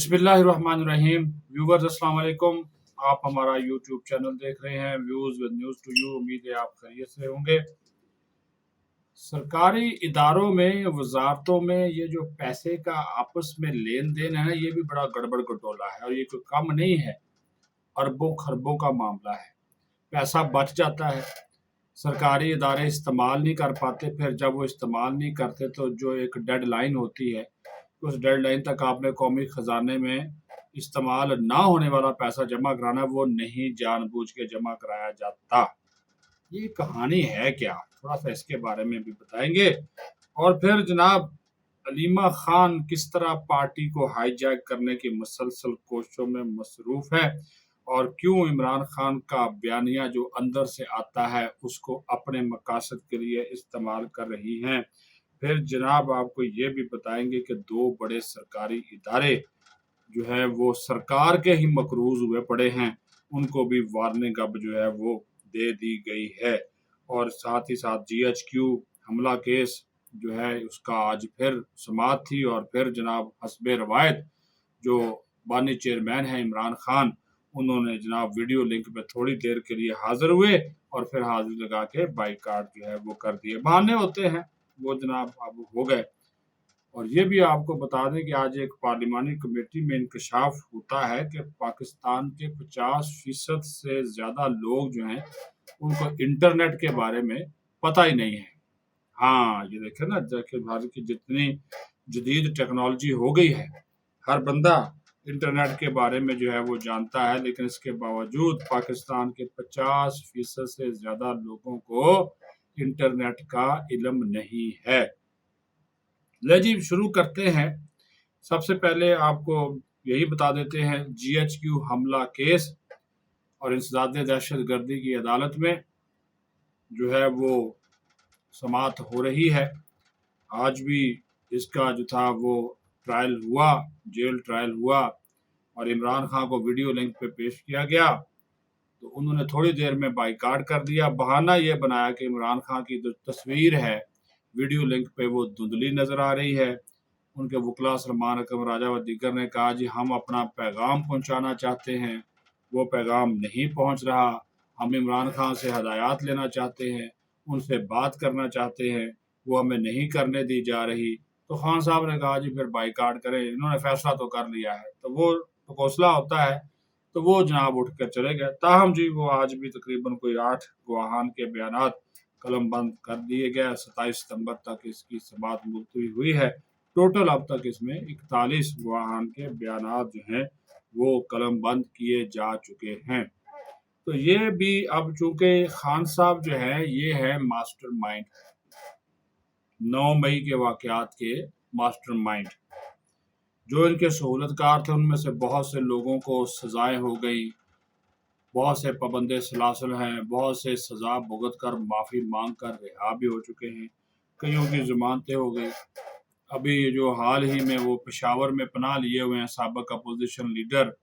बिस्मिल्लाहिर्रहमानिर्रहीम। व्यूवर्स अस्सलाम वालेकुम। आप हमारा यूट्यूब चैनल देख रहे हैं views with news to you. उम्मीद है आप खैरियत से होंगे। सरकारी इदारों में, वजारतों में ये जो पैसे का आपस में लेन देन है ना, ये भी बड़ा गड़बड़ गटोला है और ये कोई कम नहीं है, अरबों खरबों का मामला है। पैसा बच जाता है, सरकारी इदारे इस्तेमाल नहीं कर पाते, फिर जब वो इस्तेमाल नहीं करते तो जो एक डेडलाइन होती है, उस डेडलाइन तक आपने कौमी ख़जाने में इस्तेमाल ना होने वाला पैसा जमा कराना, वो नहीं जानबूझ के जमा कराया जाता। ये कहानी है क्या, थोड़ा सा इसके बारे में भी बताएंगे। और फिर जनाब अलीमा खान किस तरह पार्टी को हाईजैक करने की मुसलसल कोशिशों में मसरूफ़ है और क्यों इमरान खान का बयानिया जो अंदर से आता है उसको अपने मकासद के लिए इस्तेमाल कर रही हैं। फिर जनाब आपको ये भी बताएंगे कि दो बड़े सरकारी इदारे जो है वो सरकार के ही मकरूज हुए पड़े हैं, उनको भी वार्निंग अब जो है वो दे दी गई है। और साथ ही साथ GHQ हमला केस जो है उसका आज फिर समाअत थी और फिर जनाब हस्बे रवायत जो बानी चेयरमैन है इमरान खान, उन्होंने जनाब वीडियो लिंक पे थोड़ी देर के लिए हाजिर हुए और फिर हाजिरी लगा के बाइकाट जो है वो कर दिए। बहाने होते हैं वो जनाब अब हो गए। और ये भी आपको बता दें कि आज एक पार्लिमानी कमेटी में इंकशाफ होता है कि पाकिस्तान के 50% से ज़्यादा लोग जो हैं उनको इंटरनेट के बारे में पता ही नहीं है। हाँ, ये देखें ना, देखिए भारत की जितनी जदीद टेक्नोलॉजी हो गई है, हर बंदा इंटरनेट के बारे में जो है वो जानता है, लेकिन इसके बावजूद पाकिस्तान के 50% से ज़्यादा लोगों को इंटरनेट का इल्म नहीं है। ले जी शुरू करते हैं। सबसे पहले आपको यही बता देते हैं, GHQ हमला केस और इंसदाद दहशत गर्दी की अदालत में जो है वो समाअत हो रही है। आज भी इसका जो था वो ट्रायल हुआ, जेल ट्रायल हुआ और इमरान खान को वीडियो लिंक पे पेश किया गया तो उन्होंने थोड़ी देर में बाइकाट कर दिया। बहाना ये बनाया कि इमरान खान की जो तस्वीर है वीडियो लिंक पे वो धुंधली नज़र आ रही है। उनके वकला सलमान अकरम राजा व दीगर ने कहा जी हम अपना पैगाम पहुंचाना चाहते हैं, वो पैगाम नहीं पहुंच रहा, हम इमरान खान से हदायत लेना चाहते हैं, उनसे बात करना चाहते हैं, वो हमें नहीं करने दी जा रही। तो खान साहब ने कहा जी फिर बाइकाट करें, इन्होंने फैसला तो कर लिया है। तो वो हौसला होता है तो वो जनाब उठ कर चले गए। ताहम जी वो आज भी तकरीबन कोई 8 गवाहान के बयानात कलम बंद कर दिए गए। 27 सितंबर तक इसकी समाअत मुलतवी हुई है। टोटल अब तक इसमें 41 गवाहान के बयानात जो हैं वो कलम बंद किए जा चुके हैं। तो ये भी अब चूंकि खान साहब जो है ये है मास्टरमाइंड, 9 मई के वाकयात के मास्टरमाइंड। जो इनके सहूलतकार थे उनमें से बहुत से लोगों को सजाएं हो गई, बहुत से पाबंदे सलासल हैं, बहुत से सज़ा भुगत कर माफ़ी मांग कर रिहा भी हो चुके हैं, कईयों की ज़मानतें हो गई। अभी जो हाल ही में वो पेशावर में पनाह लिए हुए हैं साबिक़ अपोजिशन लीडर,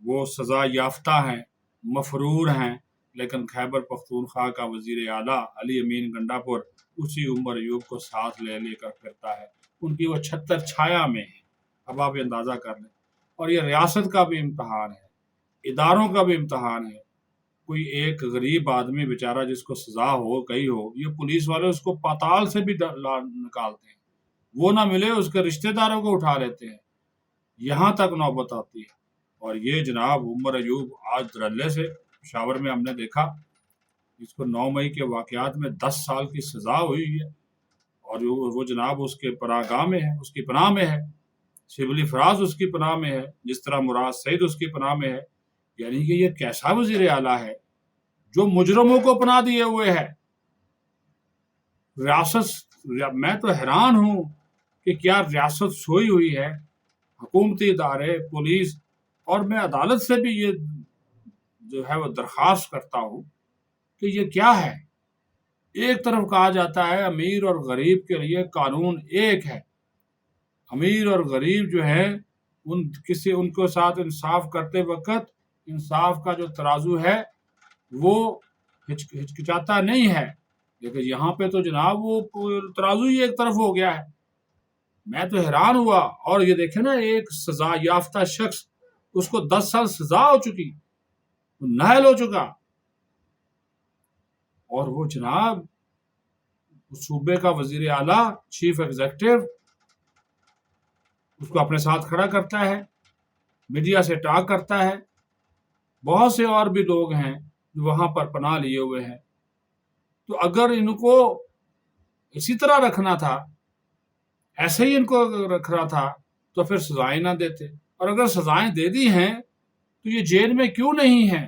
वो सज़ा याफ्ता हैं, मफरूर हैं, लेकिन खैबर पख्तूनख्वा का वज़ीर आला अली अमीन गंडापुर उसी उमर अयूब को साथ ले लेकर फिरता है। उनकी वो छत्तर छाया में है। अब आप ये अंदाज़ा कर लें। और ये रियासत का भी इम्तहान है, इदारों का भी इम्तहान है। कोई एक गरीब आदमी बेचारा जिसको सज़ा हो गई हो, ये पुलिस वाले उसको पाताल से भी निकालते हैं, वो ना मिले उसके रिश्तेदारों को उठा लेते हैं, यहाँ तक नौबत आती है। और ये जनाब उमर अयूब आज धड़ल्ले से पेशावर में हमने देखा, इसको 9 मई के वाकयात में 10 साल की सज़ा हुई है और वो जनाब उसके पनाहगाह में है, उसकी पनाह में है। शिबली फराज उसकी पनाह में है, जिस तरह मुराद सईद उसकी पनाह में है। यानी कि ये कैसा वज़ीर आला है जो मुजरमों को पनाह दिए हुए है। मैं तो हैरान हूँ कि क्या रियासत सोई हुई है, हुकूमती इदारे, पुलिस। और मैं अदालत से भी ये जो है वो दरख्वास्त करता हूँ कि ये क्या है। एक तरफ कहा जाता है अमीर और गरीब के लिए कानून एक है, अमीर और गरीब जो है उनको साथ इंसाफ करते वक्त इंसाफ का जो तराजू है वो हिचकिचाता नहीं है। लेकिन यहाँ पे तो जनाब वो तराजू ही एक तरफ हो गया है। میں تو حیران ہوا. اور یہ دیکھیں نا، ایک سزا یافتہ شخص، اس کو 10 سال سزا ہو چکی، نااہل ہو چکا، اور وہ جناب صوبے کا وزیر اعلیٰ، چیف ایگزیکٹو، اس کو اپنے ساتھ کھڑا کرتا ہے، میڈیا سے ٹاک کرتا ہے. بہت سے اور بھی لوگ ہیں جو وہاں پر پناہ لیے ہوئے ہیں. تو اگر ان کو اسی طرح رکھنا تھا، ایسے ہی ان کو رکھنا تھا، تو پھر سزائیں نہ دیتے. اور اگر سزائیں دے دی ہیں تو یہ جیل میں کیوں نہیں ہیں؟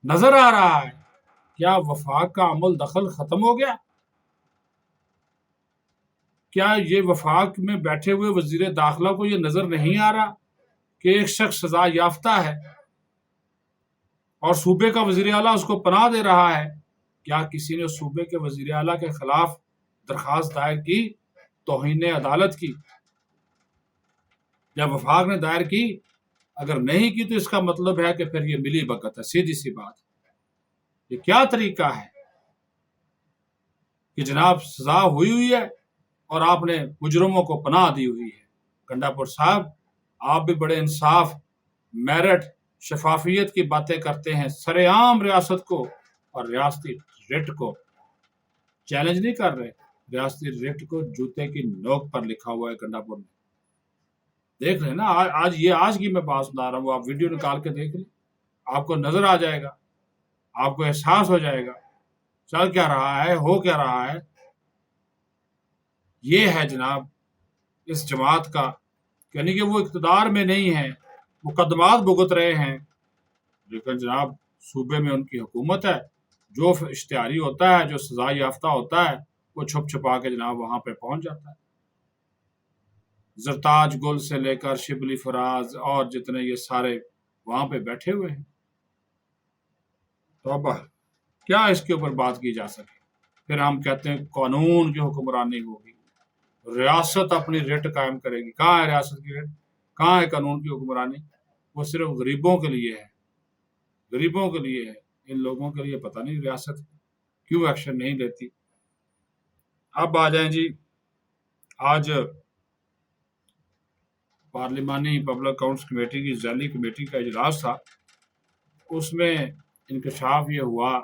نظر آ رہا ہے. کیا وفاق کا عمل دخل ختم ہو گیا؟ کیا یہ وفاق میں بیٹھے ہوئے وزیر داخلہ کو یہ نظر نہیں آ رہا کہ ایک شخص سزا یافتہ ہے اور صوبے کا وزیر اعلیٰ اس کو پناہ دے رہا ہے؟ کیا کسی نے صوبے کے وزیر اعلیٰ کے خلاف درخواست دائر کی، توہین عدالت کی، یا وفاق نے دائر کی؟ اگر نہیں کی تو اس کا مطلب ہے کہ پھر یہ ملی بھگت ہے. سیدھی سی بات. یہ کیا طریقہ ہے کہ جناب سزا ہوئی ہے اور آپ نے مجرموں کو پناہ دی ہوئی ہے؟ گنڈاپور صاحب، آپ بھی بڑے انصاف، میرٹ، شفافیت کی باتیں کرتے ہیں، سرے عام ریاست کو اور ریاستی ریٹ کو چیلنج نہیں کر رہے. ریاستی ریٹ کو جوتے کی نوک پر لکھا ہوا ہے گنڈاپور میں. دیکھ لیں نا، آج کی میں بات سنا رہا ہوں، آپ ویڈیو نکال کے دیکھ لیں، آپ کو نظر آ جائے گا، آپ کو احساس ہو جائے گا چل کیا رہا ہے، ہو کیا رہا ہے. یہ ہے جناب اس جماعت کا، یعنی کہ وہ اقتدار میں نہیں ہے، مقدمات بھگت رہے ہیں، لیکن جناب صوبے میں ان کی حکومت ہے. جو اشتہاری ہوتا ہے، جو سزا یافتہ ہوتا ہے، وہ چھپ چھپا کے جناب وہاں پہ پہنچ جاتا ہے. زرتاج گل سے لے کر شبلی فراز اور جتنے یہ سارے وہاں پہ بیٹھے ہوئے ہیں. توبہ، کیا اس کے اوپر بات کی جا سکے؟ پھر ہم کہتے ہیں قانون کی حکمرانی ہوگی، ریاست اپنی ریٹ قائم کرے گی. کہاں ہے ریاست کی ریٹ؟ کہاں ہے قانون کی حکمرانی؟ وہ صرف غریبوں کے لیے ہے، غریبوں کے لیے ہے. ان لوگوں کے لیے پتہ نہیں ریاست کیوں ایکشن نہیں لیتی. اب آ جائیں جی، آج پارلیمانی پبلک اکاؤنٹس کمیٹی کی ذیلی کمیٹی کا اجلاس تھا. اس میں انکشاف یہ ہوا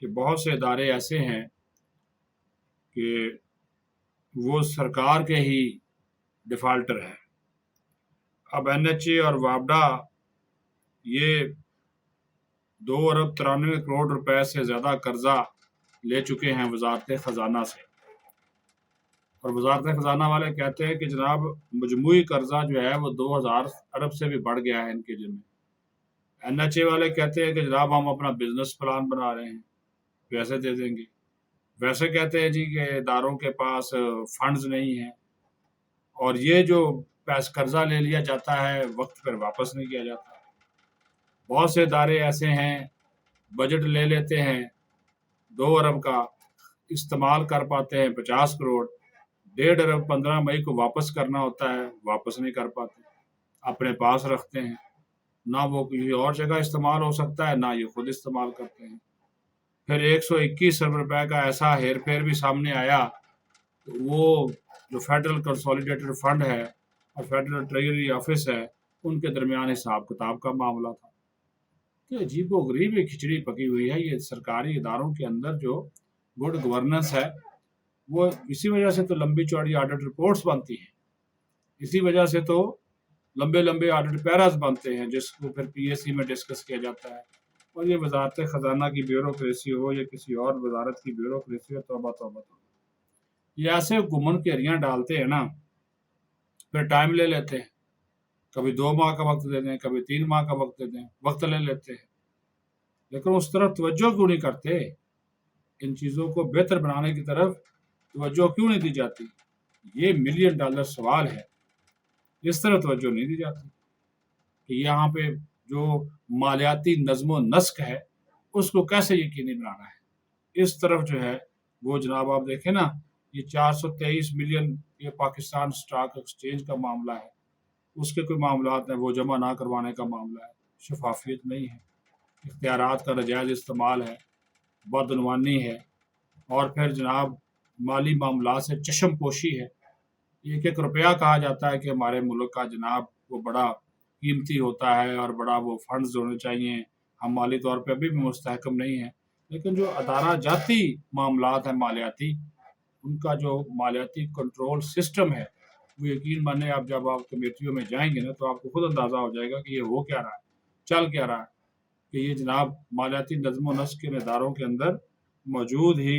کہ بہت سے ادارے ایسے ہیں کہ وہ سرکار کے ہی ڈیفالٹر ہیں. اب این ایچ اے اور وابڈا یہ 2,93 ارب روپے سے زیادہ قرضہ لے چکے ہیں وزارت خزانہ سے. اور وزارت خزانہ والے کہتے ہیں کہ جناب مجموعی قرضہ جو ہے وہ 2,000 ارب سے بھی بڑھ گیا ہے ان کے ذمہ. این ایچ اے والے کہتے ہیں کہ جناب ہم اپنا بزنس پلان بنا رہے ہیں، پیسے دے دیں گے. ویسے کہتے ہیں جی کہ اداروں کے پاس فنڈز نہیں ہیں، اور یہ جو قرضہ لے لیا جاتا ہے وقت پر واپس نہیں کیا جاتا. بہت سے ادارے ایسے ہیں بجٹ لے لیتے ہیں 2 ارب کا، استعمال کر پاتے ہیں 50 کروڑ، 1.5 ارب 15 مئی کو واپس کرنا ہوتا ہے، واپس نہیں کر پاتے، اپنے پاس رکھتے ہیں. نہ وہ کسی اور جگہ استعمال ہو سکتا ہے، نہ یہ خود استعمال کرتے ہیں. پھر 121 ارب روپے کا ایسا ہیر پھیر بھی سامنے آیا، وہ جو فیڈرل کنسولیڈیٹڈ فنڈ ہے اور فیڈرل ٹریجری آفس ہے، ان کے درمیان حساب کتاب کا معاملہ تھا. کہ عجیب و غریب یہ کھچڑی پکی ہوئی ہے. یہ سرکاری اداروں کے اندر جو گڈ گورننس ہے، وہ اسی وجہ سے تو لمبی چوڑی آڈٹ رپورٹس بنتی ہیں، اسی وجہ سے تو لمبے لمبے آڈٹ پیراز بنتے ہیں، جس کو پھر پی ایس سی میں ڈسکس کیا جاتا ہے. اور یہ وزارت خزانہ کی بیوروکریسی ہو یا کسی اور وزارت کی بیوروکریسی ہو، توبہ توبہ توبہ. یہ ایسے گمن کے اریاں ڈالتے ہیں نا، پھر ٹائم لے لیتے ہیں، کبھی 2 ماہ کا وقت دے دیں، کبھی 3 ماہ کا وقت دے دیں، وقت لے لیتے ہیں، لیکن اس طرف توجہ کیوں نہیں کرتے؟ ان چیزوں کو بہتر بنانے کی طرف توجہ کیوں نہیں دی جاتی؟ یہ $1 ملین سوال ہے. اس طرح توجہ نہیں دی جاتی کہ یہاں پہ جو مالیاتی نظم و نسق ہے اس کو کیسے یقینی بنانا ہے. اس طرف جو ہے وہ جناب آپ دیکھیں نا، یہ 423 ملین یہ پاکستان سٹاک ایکسچینج کا معاملہ ہے، اس کے کوئی معاملات ہیں، وہ جمع نہ کروانے کا معاملہ ہے. شفافیت نہیں ہے، اختیارات کا ناجائز استعمال ہے، بدعنوانی ہے، اور پھر جناب مالی معاملات سے چشم پوشی ہے. एक एक रुपया कहा जाता है कि हमारे मुल्क का जनाब वो बड़ा कीमती होता है और बड़ा वो फंड्स होने चाहिए, हम माली तौर पे अभी भी मुस्तहकम नहीं है। लेकिन जो अदारा जाती मामलात हैं मालियाती, उनका जो मालियाती कंट्रोल सिस्टम है, वो यकीन माने आप जब आप कमेटियों में जाएंगे ना, तो आपको खुद अंदाज़ा हो जाएगा कि ये हो क्या रहा है, चल क्या रहा है, कि ये जनाब मालियाती नज़्म व नस्क के इदारों के अंदर मौजूद ही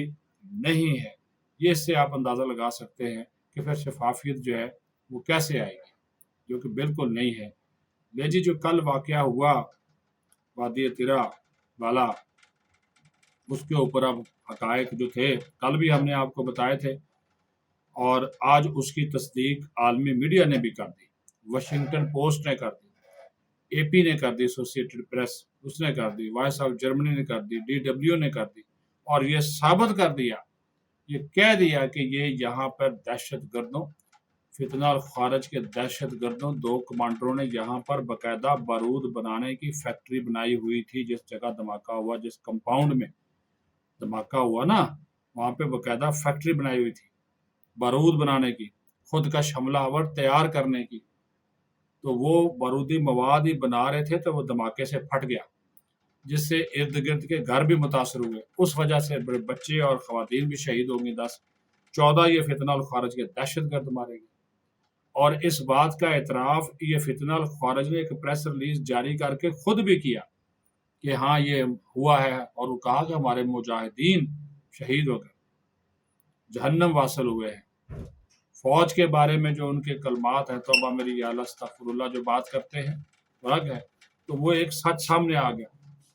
नहीं है। ये इससे आप अंदाज़ा लगा सकते हैं कि फिर शफाफियत जो है वो कैसे आएगी, जो कि बिल्कुल नहीं है। ले जी जो कल वाक़या हुआ वादी तिरा वाला, उसके ऊपर अब हकायक जो थे कल भी हमने आपको बताए थे, और आज उसकी तस्दीक आलमी मीडिया ने भी कर दी। वाशिंगटन पोस्ट ने कर दी, एपी ने कर दी, एसोसिएटेड प्रेस उसने कर दी, वॉइस ऑफ जर्मनी ने कर दी, डीडब्ल्यू ने कर दी, और ये साबित कर दिया, ये कह दिया कि ये यहाँ पर दहशत गर्दों, फितना और खारज के दहशत गर्दों, दो कमांडरों ने यहाँ पर बाकायदा बारूद बनाने की फैक्ट्री बनाई हुई थी। जिस जगह धमाका हुआ, जिस कंपाउंड में धमाका हुआ ना, वहाँ पे बाकायदा फैक्ट्री बनाई हुई थी बारूद बनाने की, खुद का हमलावर तैयार करने की। तो वो बारूदी मवाद ही बना रहे थे, तो वो धमाके से फट गया, जिससे इर्द गिर्द के घर भी मुतासर हुए। उस वजह से बड़े बच्चे और खवातीन भी शहीद होंगी। 10-14 ये फितना और खारज के दहशत गर्द मारे गए। और इस बात का एतराफ़ ये फितना और खारज ने एक प्रेस रिलीज जारी करके खुद भी किया कि हाँ ये हुआ है, और वो कहा कि हमारे मुजाहिदीन शहीद हो गए, जहन्नम वासल हुए हैं। फौज के बारे में जो उनके कलमात हैं, तौबा मेरी या अल्लाह अस्तगफिरुल्लाह, जो बात करते हैं अलग है, तो वो एक सच सामने आ गया।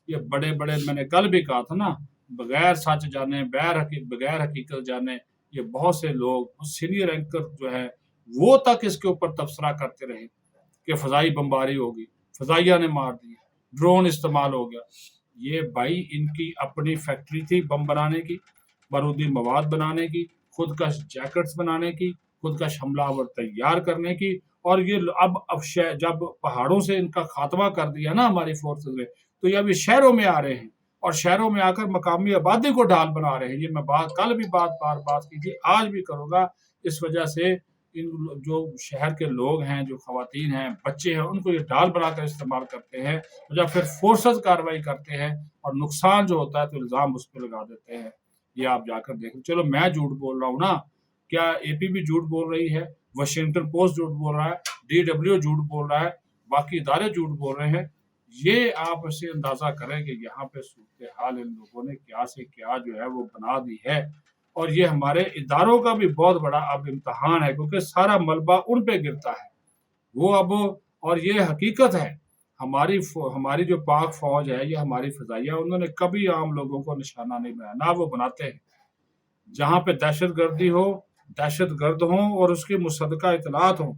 ये बड़े बड़े, मैंने कल भी कहा था ना, बगैर सच जाने, बगैर हकीकत जाने, ये बहुत से लोग सीनियर एंकर जो है वो तक इसके ऊपर तबसरा करते रहे कि फ़ज़ाई बमबारी होगी, फ़ज़ाइया ने मार दिया, ड्रोन इस्तेमाल हो गया। ये भाई इनकी अपनी फैक्ट्री थी बम बनाने की, बारूदी मवाद बनाने की, खुद का जैकेट्स बनाने की, खुद का हमलावर तैयार करने की। और ये अब जब पहाड़ों से इनका खात्मा कर दिया ना हमारी फोर्सेस ने, तो ये अभी शहरों में आ रहे हैं, और शहरों में आकर मकामी आबादी को ढाल बना रहे हैं। ये मैं कल भी बात की थी, आज भी करूँगा। इस वजह से इन जो शहर के लोग हैं, जो खवातीन हैं, बच्चे हैं, उनको ये ढाल बनाकर इस्तेमाल करते हैं, और जब फिर फोर्सेस कार्रवाई करते हैं और नुकसान जो होता है तो इल्ज़ाम उस पर लगा देते हैं। ये आप जाकर देखें। चलो मैं झूठ बोल रहा हूँ ना, क्या एपी भी झूठ बोल रही है, वाशिंगटन पोस्ट झूठ बोल रहा है, डीडब्ल्यू झूठ बोल रहा है, बाकी इदारे झूठ बोल रहे हैं। ये आप इससे अंदाजा करें कि यहाँ पे सूरत हाल इन लोगों ने क्या से क्या जो है वो बना दी है। और ये हमारे इदारों का भी बहुत बड़ा अब इम्तहान है, क्योंकि सारा मलबा उन पे गिरता है वो अब। और ये हकीकत है, हमारी जो पाक फौज है, ये हमारी फ़ज़ाइया, उन्होंने कभी आम लोगों को निशाना नहीं बनाया, ना वो बनाते हैं। जहाँ पे दहशतगर्दी हो, दहशतगर्द हों और उसकी मुसद्दक़ा इत्तलात हों,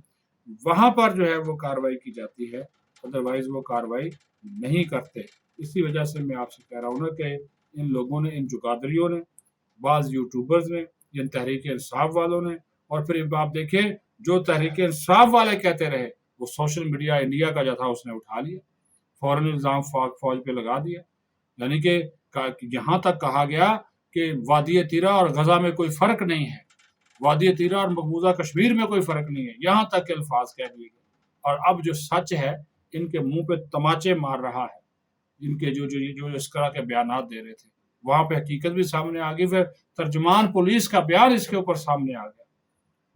वहाँ पर जो है वो कार्रवाई की जाती है, अदरवाइज़ वो कार्रवाई नहीं करते। इसी वजह से मैं आपसे कह रहा हूँ ना कि इन लोगों ने, इन जुगादरियों ने, बाज़ यूट्यूबर्स ने, इन तहरीक-ए-इंसाफ वालों ने, और फिर आप देखें जो तहरीक-ए-इंसाफ वाले कहते रहे, वो सोशल मीडिया इंडिया का जो था उसने उठा लिया, फ़ौरन इल्ज़ाम फ़ौज पे लगा दिया। यानी कि यहाँ तक कहा गया कि वादी तिरा और गजा में कोई फ़र्क नहीं है, वादी तिरा और मकबूजा कश्मीर में कोई फ़र्क नहीं है, यहाँ तक के अल्फाज कह दिए गए। और अब जो सच है, इनके मुंह पे तमाचे मार रहा है, इनके जो जो जो इस तरह के बयानात दे रहे थे, वहाँ पे हकीकत भी सामने आ गई। फिर तर्जुमान पुलिस का बयान इसके ऊपर सामने आ गया,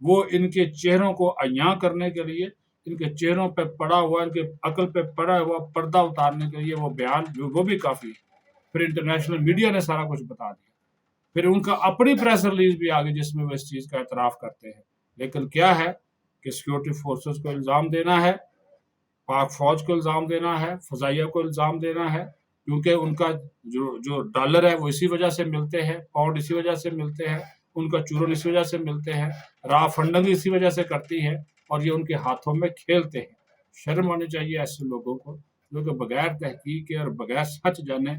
वो इनके चेहरों को अयां करने के लिए, इनके चेहरों पे पड़ा हुआ, इनके अकल पे पड़ा हुआ पर्दा उतारने के लिए वो बयान वो भी काफ़ी है। फिर इंटरनेशनल मीडिया ने सारा कुछ बता दिया, फिर उनका अपनी प्रेस रिलीज भी आ गई जिसमें वो इस चीज़ का एतराफ़ करते हैं। लेकिन क्या है कि सिक्योरिटी फोर्सेस को इल्ज़ाम देना है, पाक फ़ौज को इल्ज़ाम देना है, फ़ज़ाइया को इल्ज़ाम देना है, क्योंकि उनका जो जो डॉलर है वो इसी वजह से मिलते हैं, पाउंड इसी वजह से मिलते हैं, उनका चूरन इसी वजह से मिलते हैं, राह फंडिंग इसी वजह से करती है, और ये उनके हाथों में खेलते हैं। शर्म आनी चाहिए ऐसे लोगों को, जो कि बगैर तहकीक के और बगैर सच जाने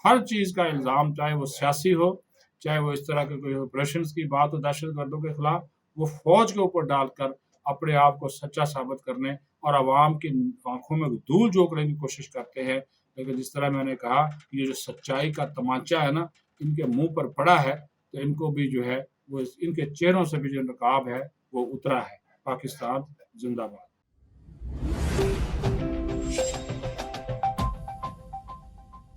हर चीज़ का इल्ज़ाम, चाहे वो सियासी हो, चाहे वो इस तरह के कोई ऑपरेशंस की बात हो दहशतगर्दों के खिलाफ, वो फ़ौज के ऊपर डालकर अपने आप को सच्चा साबित करने और आवाम की आंखों में धूल झोंकने की कोशिश करते हैं। लेकिन जिस तरह मैंने कहा, ये जो सच्चाई का तमाचा है ना, इनके मुंह पर पड़ा है, तो इनको भी जो है وہ ان کے چہروں سے بھی جو نقاب ہے وہ اترا ہے۔ پاکستان زندہ باد۔